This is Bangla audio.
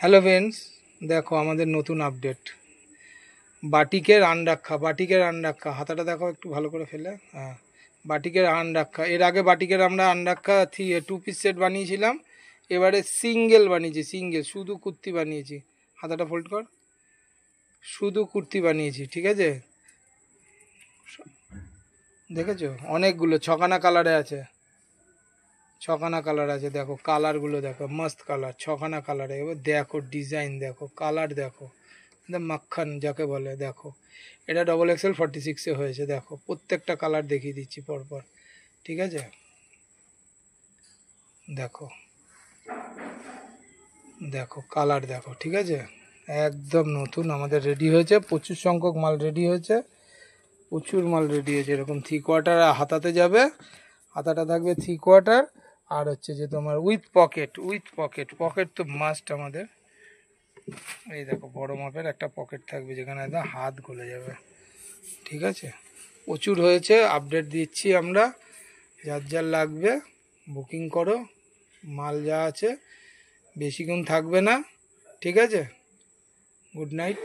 হ্যালো ফ্রেন্ডস, দেখো আমাদের নতুন আপডেট। বাটিকের আন্ডাক্ষা হাতাটা দেখো একটু ভালো করে ফেলে। হ্যাঁ, বাটিকের আন্ডাক্ষা। এর আগে বাটিকের আমরা আন্ডাক্ষা 2 পিস সেট বানিয়েছিলাম। এবারে সিঙ্গেল বানিয়েছি, সিঙ্গেল শুধু কুর্তি বানিয়েছি। হাতাটা ফোল্ড কর, শুধু কুর্তি বানিয়েছি, ঠিক আছে? দেখেছো অনেকগুলো ছখানা কালারে আছে, ছখানা কালার আছে। দেখো কালারগুলো দেখো, মস্ত কালার, ছখানা কালারে। এবার দেখো ডিজাইন, দেখো কালার, দেখো মাখন যাকে বলে। দেখো এটা XXL 46-এ হয়েছে। দেখো প্রত্যেকটা কালার দেখিয়ে দিচ্ছি পরপর, ঠিক আছে? দেখো দেখো কালার দেখো, ঠিক আছে? একদম নতুন আমাদের রেডি হয়েছে, প্রচুর সংখ্যক মাল রেডি হয়েছে, প্রচুর মাল রেডি হয়েছে। এরকম 3/4 হাতাতে যাবে, হাতাটা থাকবে 3/4। আর হচ্ছে যে তোমার উইথ পকেট, পকেট তো মাস্ট আমাদের। এই দেখো বড় মাপের একটা পকেট থাকবে যেখানে একদম হাত গলে যাবে, ঠিক আছে? প্রচুর হয়েছে, আপডেট দিচ্ছি আমরা। যার যার লাগবে বুকিং করো, মাল যা আছে বেশিক্ষণ থাকবে না, ঠিক আছে? Good night.